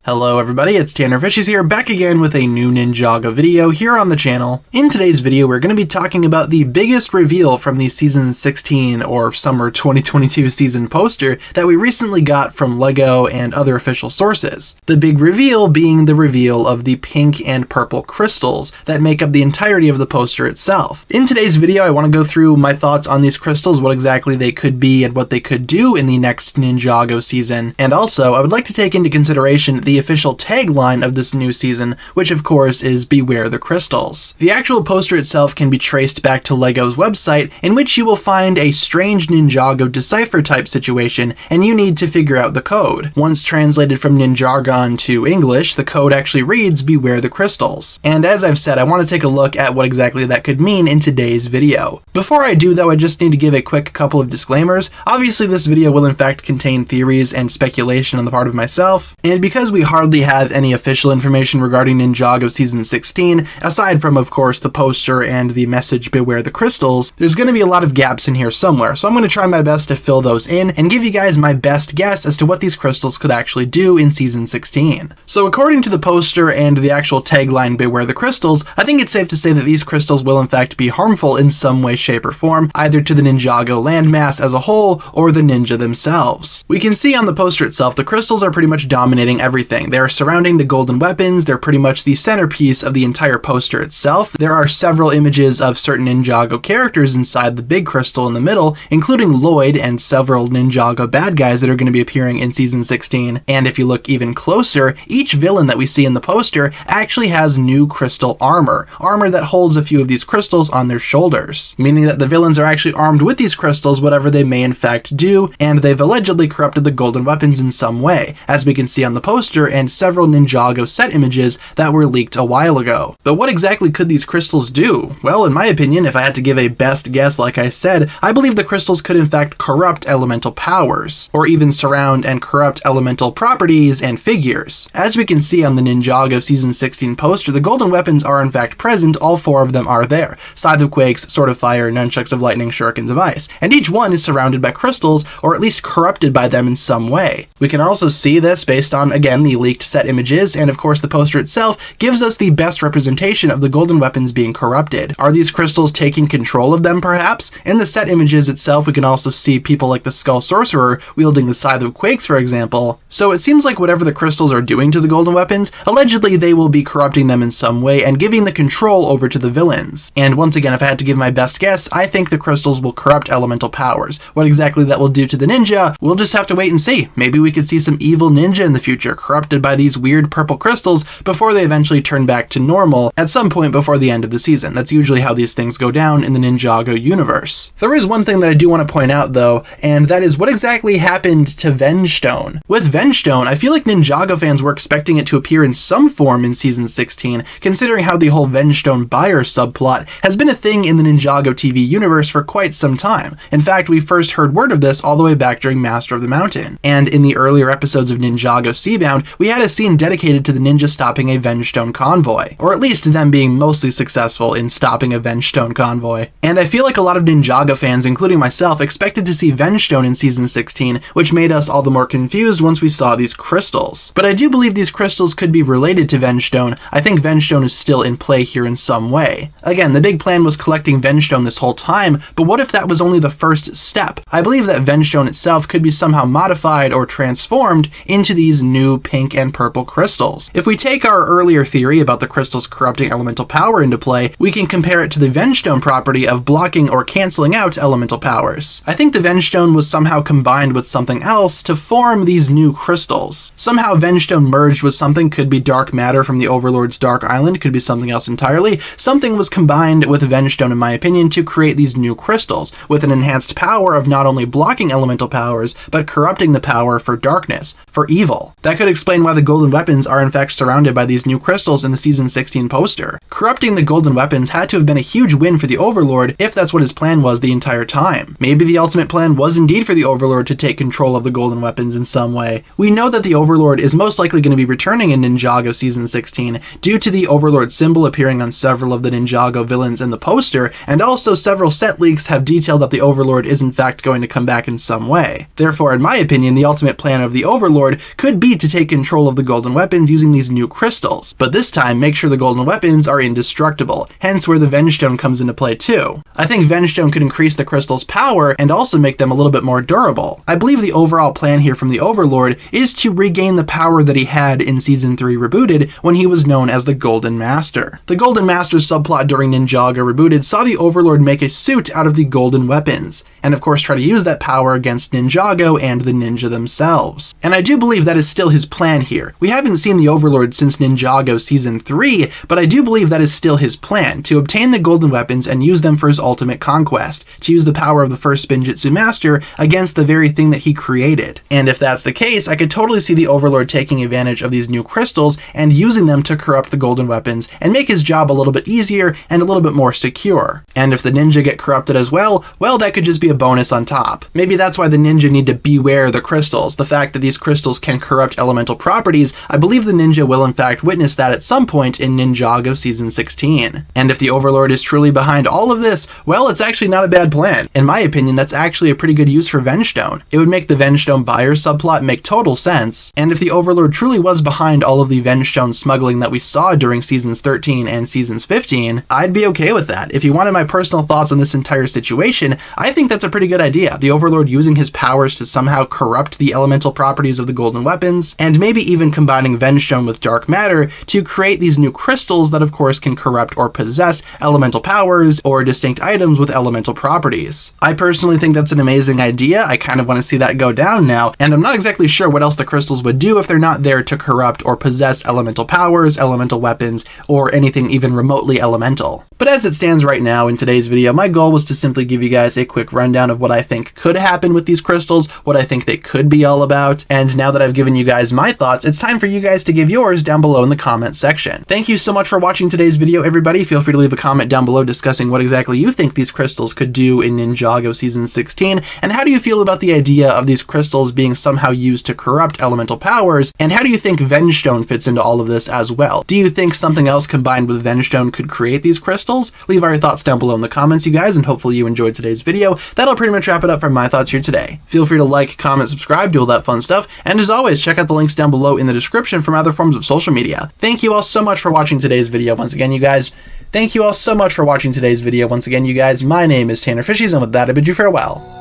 Hello everybody, it's TannerFishies here, back again with a new Ninjago video here on the channel. In today's video, we're going to be talking about the biggest reveal from the Season 16 or Summer 2022 season poster that we recently got from LEGO and other official sources. The big reveal being the reveal of the pink and purple crystals that make up the entirety of the poster itself. In today's video, I want to go through my thoughts on these crystals, what exactly they could be and what they could do in the next Ninjago season, and also I would like to take into consideration the official tagline of this new season, which of course is Beware the Crystals. The actual poster itself can be traced back to LEGO's website, in which you will find a strange Ninjago decipher type situation, and you need to figure out the code. Once translated from Ninjago to English, the code actually reads Beware the Crystals. And as I've said, I want to take a look at what exactly that could mean in today's video. Before I do though, I just need to give a quick couple of disclaimers. Obviously this video will in fact contain theories and speculation on the part of myself, and because we hardly have any official information regarding Ninjago Season 16, aside from of course the poster and the message Beware the Crystals, there's going to be a lot of gaps in here somewhere, so I'm going to try my best to fill those in and give you guys my best guess as to what these crystals could actually do in Season 16. So according to the poster and the actual tagline Beware the Crystals, I think it's safe to say that these crystals will in fact be harmful in some way, shape, or form, either to the Ninjago landmass as a whole or the ninja themselves. We can see on the poster itself the crystals are pretty much dominating everything. They're surrounding the golden weapons, they're pretty much the centerpiece of the entire poster itself. There are several images of certain Ninjago characters inside the big crystal in the middle, including Lloyd and several Ninjago bad guys that are going to be appearing in Season 16. And if you look even closer, each villain that we see in the poster actually has new crystal armor that holds a few of these crystals on their shoulders, meaning that the villains are actually armed with these crystals, whatever they may in fact do, and they've allegedly corrupted the golden weapons in some way, as we can see on the poster and several Ninjago set images that were leaked a while ago. But what exactly could these crystals do? Well, in my opinion, if I had to give a best guess, like I said, I believe the crystals could in fact corrupt elemental powers, or even surround and corrupt elemental properties and figures. As we can see on the Ninjago Season 16 poster, the golden weapons are in fact present, all four of them are there. Scythe of Quakes, Sword of Fire, Nunchucks of Lightning, Shurikens of Ice, and each one is surrounded by crystals, or at least corrupted by them in some way. We can also see this based on, again, the leaked set images, and of course the poster itself gives us the best representation of the golden weapons being corrupted. Are these crystals taking control of them perhaps? In the set images itself we can also see people like the Skull Sorcerer wielding the Scythe of Quakes, for example. So it seems like whatever the crystals are doing to the golden weapons, allegedly they will be corrupting them in some way and giving the control over to the villains. And once again, if I had to give my best guess, I think the crystals will corrupt elemental powers. What exactly that will do to the ninja, we'll just have to wait and see. Maybe we could see some evil ninja in the future corrupted by these weird purple crystals before they eventually turn back to normal at some point before the end of the season. That's usually how these things go down in the Ninjago universe. There is one thing that I do want to point out though, and that is what exactly happened to Vengestone. With Vengestone, I feel like Ninjago fans were expecting it to appear in some form in Season 16, considering how the whole Vengestone buyer subplot has been a thing in the Ninjago TV universe for quite some time. In fact, we first heard word of this all the way back during Master of the Mountain. And in the earlier episodes of Ninjago Seabound, we had a scene dedicated to the ninja stopping a Vengestone convoy, or at least them being mostly successful in stopping a Vengestone convoy. And I feel like a lot of Ninjago fans, including myself, expected to see Vengestone in Season 16, which made us all the more confused once we saw these crystals. But I do believe these crystals could be related to Vengestone. I think Vengestone is still in play here in some way. Again, the big plan was collecting Vengestone this whole time, but what if that was only the first step? I believe that Vengestone itself could be somehow modified or transformed into these new pink and purple crystals. If we take our earlier theory about the crystals corrupting elemental power into play, we can compare it to the Vengestone property of blocking or canceling out elemental powers. I think the Vengestone was somehow combined with something else to form these new crystals. Somehow Vengestone merged with something, could be dark matter from the Overlord's Dark Island, could be something else entirely. Something was combined with Vengestone, in my opinion, to create these new crystals, with an enhanced power of not only blocking elemental powers, but corrupting the power for darkness, for evil. That could explain why the golden weapons are in fact surrounded by these new crystals in the Season 16 poster. Corrupting the golden weapons had to have been a huge win for the Overlord if that's what his plan was the entire time. Maybe the ultimate plan was indeed for the Overlord to take control of the golden weapons in some way. We know that the Overlord is most likely going to be returning in Ninjago Season 16 due to the Overlord symbol appearing on several of the Ninjago villains in the poster, and also several set leaks have detailed that the Overlord is in fact going to come back in some way. Therefore, in my opinion, the ultimate plan of the Overlord could be to take control of the golden weapons using these new crystals, but this time make sure the golden weapons are indestructible, hence where the Vengestone comes into play too. I think Vengestone could increase the crystals' power and also make them a little bit more durable. I believe the overall plan here from the Overlord is to regain the power that he had in Season 3 Rebooted when he was known as the Golden Master. The Golden Master subplot during Ninjago Rebooted saw the Overlord make a suit out of the golden weapons, and of course try to use that power against Ninjago and the ninja themselves. And I do believe that is still his plan here. We haven't seen the Overlord since Ninjago Season 3, but I do believe that is still his plan, to obtain the golden weapons and use them for his ultimate conquest, to use the power of the first Spinjitzu Master against the very thing that he created. And if that's the case, I could totally see the Overlord taking advantage of these new crystals and using them to corrupt the golden weapons and make his job a little bit easier and a little bit more secure. And if the ninja get corrupted as well, that could just be a bonus on top. Maybe that's why the ninja need to beware the crystals. The fact that these crystals can corrupt elemental properties, I believe the ninja will in fact witness that at some point in Ninjago Season 16. And if the Overlord is truly behind all of this, it's actually not a bad plan. In my opinion, that's actually a pretty good use for Vengestone. It would make the Vengestone buyer subplot make total sense, and if the Overlord truly was behind all of the Vengestone smuggling that we saw during Seasons 13 and Seasons 15, I'd be okay with that. If you wanted my personal thoughts on this entire situation, I think that's a pretty good idea. The Overlord using his powers to somehow corrupt the elemental properties of the golden weapons, and maybe even combining Vengestone with dark matter to create these new crystals that of course can corrupt or possess elemental powers or distinct items with elemental properties. I personally think that's an amazing idea. I kind of want to see that go down now, and I'm not exactly sure what else the crystals would do if they're not there to corrupt or possess elemental powers, elemental weapons, or anything even remotely elemental. But as it stands right now in today's video, my goal was to simply give you guys a quick rundown of what I think could happen with these crystals, what I think they could be all about, and now that I've given you guys my thoughts, it's time for you guys to give yours down below in the comment section. Thank you so much for watching today's video, everybody. Feel free to leave a comment down below discussing what exactly you think these crystals could do in Ninjago Season 16, and how do you feel about the idea of these crystals being somehow used to corrupt elemental powers, and how do you think Vengestone fits into all of this as well? Do you think something else combined with Vengestone could create these crystals? Leave all your thoughts down below in the comments, you guys, and hopefully you enjoyed today's video. That'll pretty much wrap it up for my thoughts here today. Feel free to like, comment, subscribe, do all that fun stuff, and as always, check out the links down below in the description for my other forms of social media. Thank you all so much for watching today's video once again, you guys. Thank you all so much for watching today's video once again, you guys. My name is TannerFishies, and with that, I bid you farewell.